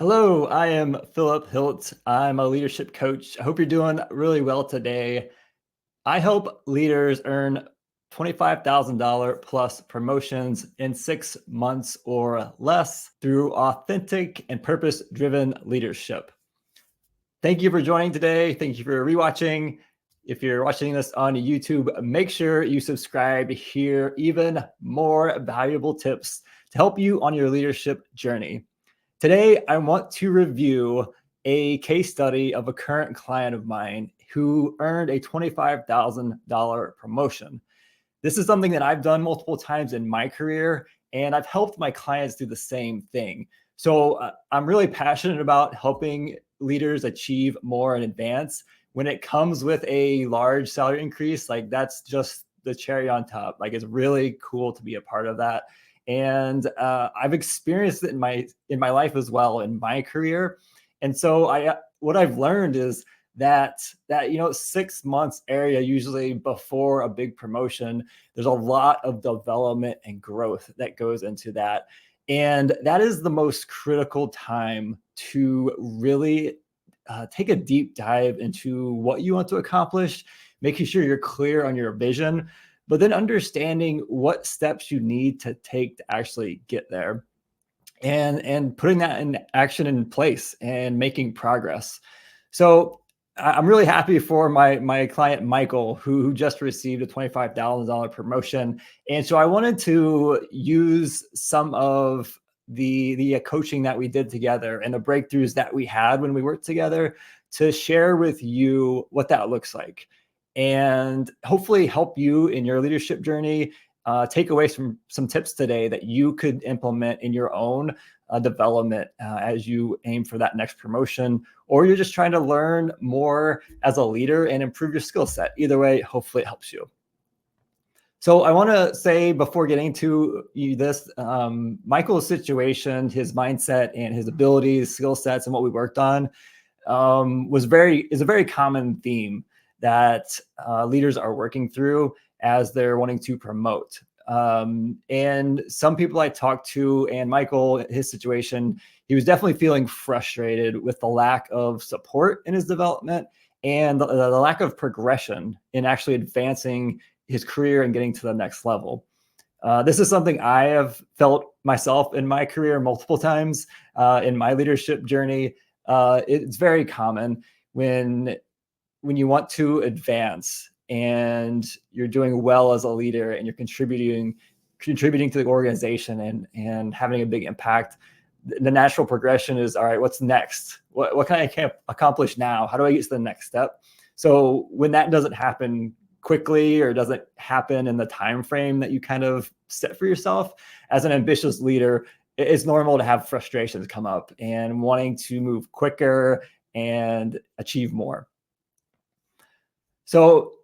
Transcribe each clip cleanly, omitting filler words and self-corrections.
Hello, I am Philip Hilt. I'm a leadership coach. I hope you're doing really well today. I help leaders earn $25,000 plus promotions in 6 months or less through authentic and purpose-driven leadership. Thank you for joining today. Thank you for rewatching. If you're watching this on YouTube, make sure you subscribe to hear even more valuable tips to help you on your leadership journey. Today, I want to review a case study of a current client of mine who earned a $25,000 promotion. This is something that I've done multiple times in my career, and I've helped my clients do the same thing. So I'm really passionate about helping leaders achieve more in advance. When it comes with a large salary increase, like that's just the cherry on top. Like it's really cool to be a part of that. And I've experienced it in my life as well in my career. And so what I've learned is that 6 months area, usually before a big promotion, there's a lot of development and growth that goes into that. And that is the most critical time to really take a deep dive into what you want to accomplish, making sure you're clear on your vision, but then understanding what steps you need to take to actually get there, and putting that in action in place and making progress. So I'm really happy for my client Michael, who just received a $25,000 promotion, and so I wanted to use some of the coaching that we did together and the breakthroughs that we had when we worked together to share with you what that looks like, and hopefully help you in your leadership journey. Take away some tips today that you could implement in your own development as you aim for that next promotion, or you're just trying to learn more as a leader and improve your skill set. Either way, hopefully it helps you. So I want to say before getting to this, Michael's situation, his mindset and his abilities, skill sets, and what we worked on is a very common theme that leaders are working through as they're wanting to promote. And some people I talked to, and Michael, his situation, he was definitely feeling frustrated with the lack of support in his development and the lack of progression in actually advancing his career and getting to the next level. This is something I have felt myself in my career multiple times in my leadership journey. It's very common when you want to advance and you're doing well as a leader and you're contributing to the organization and having a big impact. The natural progression is, all right, what's next? What can I accomplish now? How do I get to the next step? So when that doesn't happen quickly or doesn't happen in the time frame that you kind of set for yourself, as an ambitious leader, it's normal to have frustrations come up and wanting to move quicker and achieve more. So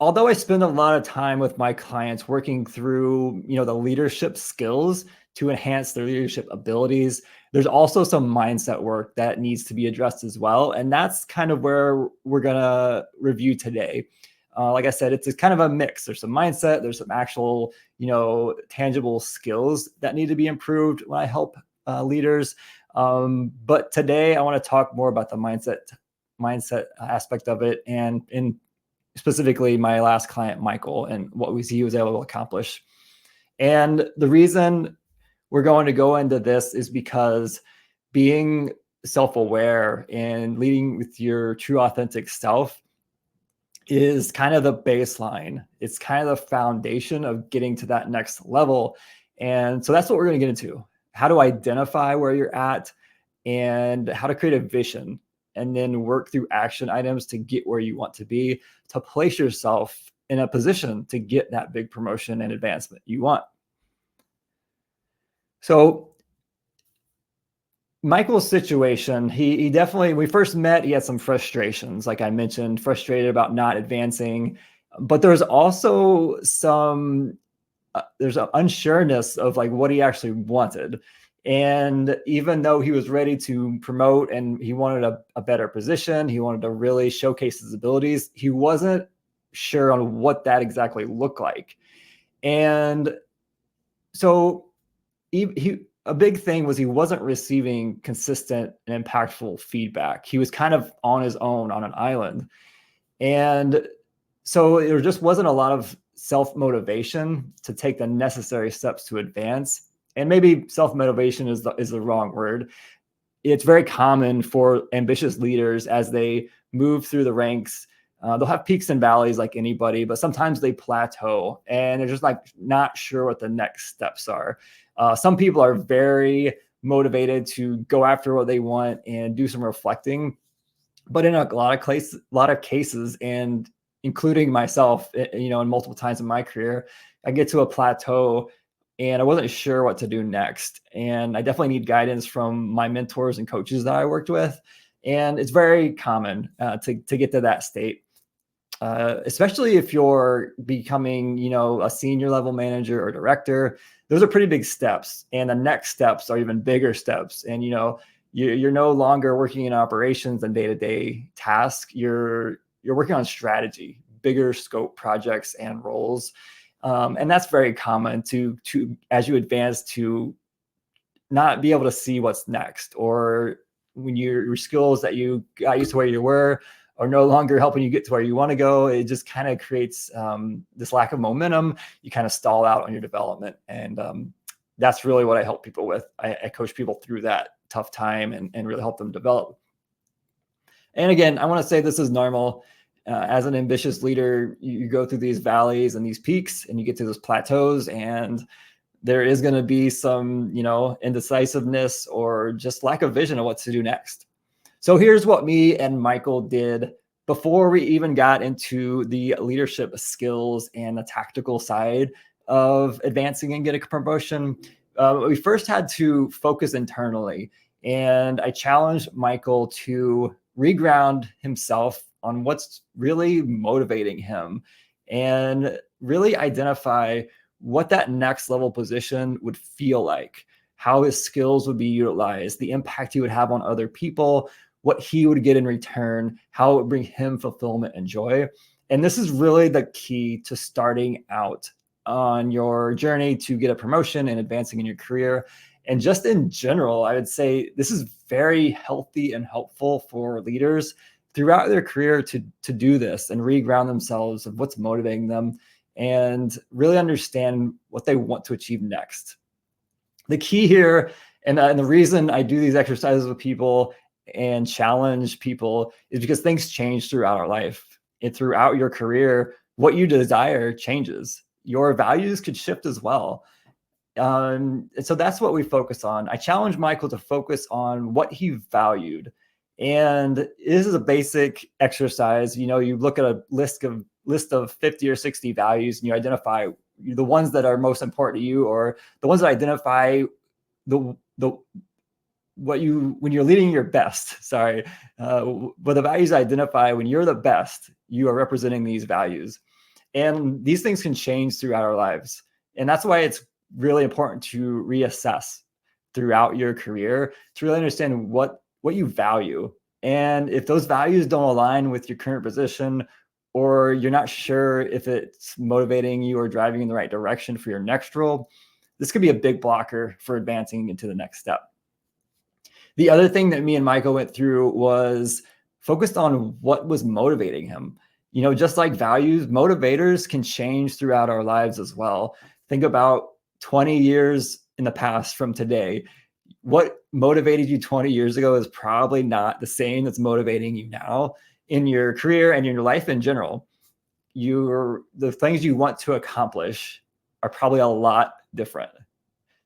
although I spend a lot of time with my clients working through, the leadership skills to enhance their leadership abilities, there's also some mindset work that needs to be addressed as well. And that's kind of where we're going to review today. Like I said, it's kind of a mix. There's some mindset, there's some actual, tangible skills that need to be improved when I help leaders. But today I want to talk more about the mindset aspect of it, and in specifically my last client, Michael, and what he was able to accomplish. And the reason we're going to go into this is because being self-aware and leading with your true authentic self is kind of the baseline. It's kind of the foundation of getting to that next level. And so that's what we're going to get into: how to identify where you're at and how to create a vision, and then work through action items to get where you want to be, to place yourself in a position to get that big promotion and advancement you want. So Michael's situation, he definitely, when we first met, he had some frustrations, like I mentioned, frustrated about not advancing, but there's also there's an unsureness of like what he actually wanted. And even though he was ready to promote and he wanted a better position, he wanted to really showcase his abilities, he wasn't sure on what that exactly looked like. And so a big thing was he wasn't receiving consistent and impactful feedback. He was kind of on his own on an island. And so there just wasn't a lot of self-motivation to take the necessary steps to advance. And maybe self-motivation is the wrong word. It's very common for ambitious leaders as they move through the ranks. They'll have peaks and valleys like anybody, but sometimes they plateau and they're just like not sure what the next steps are. Some people are very motivated to go after what they want and do some reflecting, but in a lot of cases, and including myself, in multiple times in my career, I get to a plateau and I wasn't sure what to do next. And I definitely need guidance from my mentors and coaches that I worked with. And it's very common to get to that state, especially if you're becoming, a senior level manager or director. Those are pretty big steps. And the next steps are even bigger steps. And, you're no longer working in operations and day-to-day tasks. You're working on strategy, bigger scope projects and roles. And that's very common to as you advance to not be able to see what's next, or when your skills that you got used to where you were are no longer helping you get to where you want to go. It just kind of creates this lack of momentum. You kind of stall out on your development. And that's really what I help people with. I coach people through that tough time and really help them develop. And again, I want to say this is normal. As an ambitious leader, you go through these valleys and these peaks, and you get to those plateaus, and there is going to be some, indecisiveness or just lack of vision of what to do next. So here's what me and Michael did before we even got into the leadership skills and the tactical side of advancing and getting a promotion. We first had to focus internally, and I challenged Michael to reground himself on what's really motivating him and really identify what that next level position would feel like, how his skills would be utilized, the impact he would have on other people, what he would get in return, how it would bring him fulfillment and joy. And this is really the key to starting out on your journey to get a promotion and advancing in your career. And just in general, I would say this is very healthy and helpful for leaders throughout their career to do this and reground themselves of what's motivating them and really understand what they want to achieve next. The key here, and the reason I do these exercises with people and challenge people, is because things change throughout our life. And throughout your career, what you desire changes. Your values could shift as well. And so that's what we focus on. I challenge Michael to focus on what he valued. And this is a basic exercise. You look at a list of 50 or 60 values, and you identify the ones that are most important to you, or the ones that identify when you're leading your best. But the values identify when you're the best, you are representing these values. And these things can change throughout our lives. And that's why it's really important to reassess throughout your career to really understand what you value. And if those values don't align with your current position, or you're not sure if it's motivating you or driving in the right direction for your next role, this could be a big blocker for advancing into the next step. The other thing that me and Michael went through was focused on what was motivating him. Just like values, motivators can change throughout our lives as well. Think about 20 years in the past from today. What motivated you 20 years ago is probably not the same that's motivating you now in your career and in your life in general. The things you want to accomplish are probably a lot different.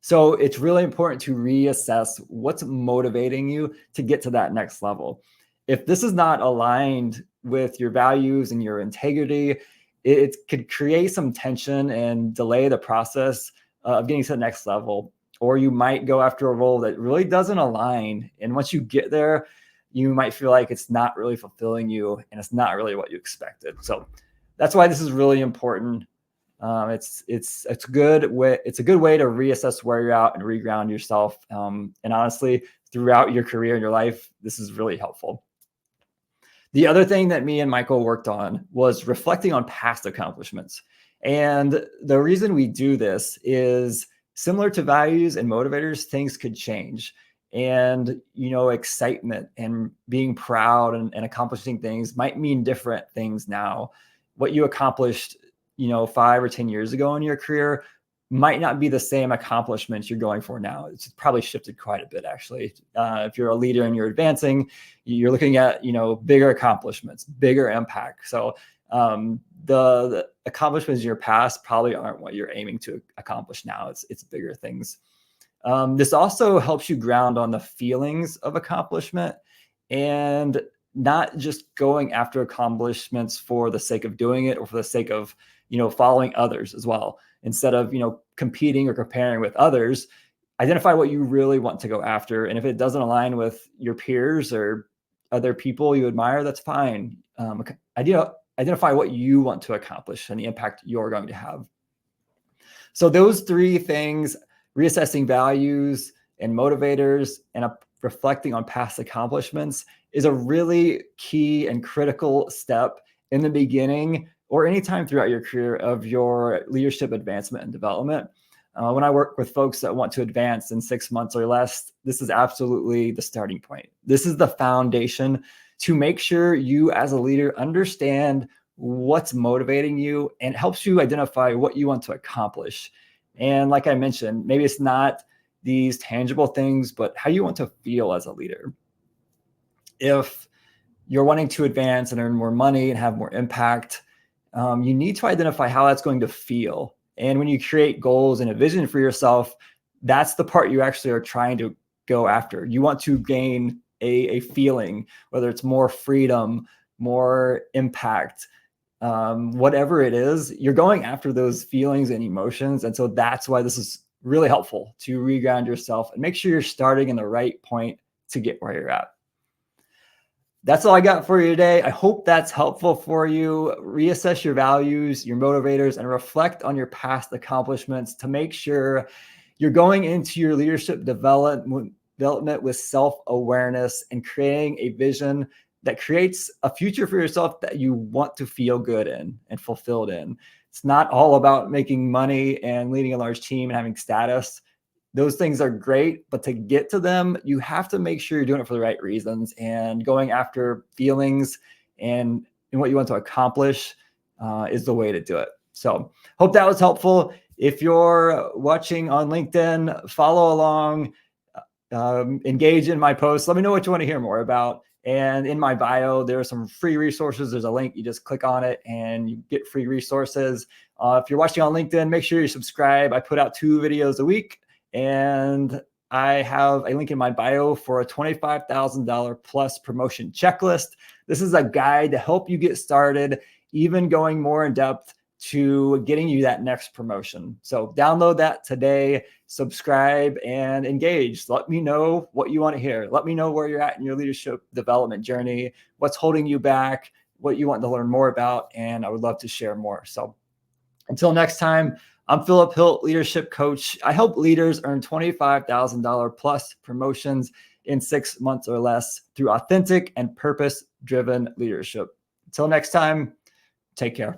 So it's really important to reassess what's motivating you to get to that next level. If this is not aligned with your values and your integrity, it could create some tension and delay the process of getting to the next level. Or you might go after a role that really doesn't align. And once you get there, you might feel like it's not really fulfilling you and it's not really what you expected. So that's why this is really important. It's a good way to reassess where you're at and reground yourself. And honestly, throughout your career and your life, this is really helpful. The other thing that me and Michael worked on was reflecting on past accomplishments. And the reason we do this is similar to values and motivators, things could change. And, excitement and being proud and accomplishing things might mean different things now. What you accomplished, 5 or 10 years ago in your career might not be the same accomplishments you're going for now. It's probably shifted quite a bit, actually. If you're a leader and you're advancing, you're looking at, bigger accomplishments, bigger impact. So the accomplishments in your past probably aren't what you're aiming to accomplish now. It's bigger things. This also helps you ground on the feelings of accomplishment and not just going after accomplishments for the sake of doing it or for the sake of, following others as well. Instead of, competing or comparing with others, identify what you really want to go after. And if it doesn't align with your peers or other people you admire, that's fine. Identify what you want to accomplish and the impact you're going to have. So those three things, reassessing values and motivators and reflecting on past accomplishments, is a really key and critical step in the beginning or anytime throughout your career of your leadership advancement and development. When I work with folks that want to advance in 6 months or less, this is absolutely the starting point. This is the foundation to make sure you as a leader understand what's motivating you and helps you identify what you want to accomplish. And like I mentioned, maybe it's not these tangible things, but how you want to feel as a leader. If you're wanting to advance and earn more money and have more impact, you need to identify how that's going to feel. And when you create goals and a vision for yourself, that's the part you actually are trying to go after. You want to gain a feeling, whether it's more freedom, more impact, whatever it is, you're going after those feelings and emotions. And so that's why this is really helpful to reground yourself and make sure you're starting in the right point to get where you're at. That's all I got for you today. I hope that's helpful for you. Reassess your values, your motivators, and reflect on your past accomplishments to make sure you're going into your leadership development with self-awareness and creating a vision that creates a future for yourself that you want to feel good in and fulfilled in. It's not all about making money and leading a large team and having status. Those things are great, but to get to them, you have to make sure you're doing it for the right reasons and going after feelings and what you want to accomplish is the way to do it. So hope that was helpful. If you're watching on LinkedIn, follow along, engage in my posts. Let me know what you want to hear more about. And in my bio, there are some free resources. There's a link. You just click on it and you get free resources. If you're watching on LinkedIn, make sure you subscribe. I put out 2 videos a week. And I have a link in my bio for a $25,000 plus promotion checklist. This is a guide to help you get started, even going more in depth to getting you that next promotion. So download that today, subscribe, and engage. Let me know what you want to hear. Let me know where you're at in your leadership development journey, what's holding you back, what you want to learn more about, and I would love to share more. So until next time, I'm Philip Hilt, leadership coach. I help leaders earn $25,000 plus promotions in 6 months or less through authentic and purpose-driven leadership. Until next time, take care.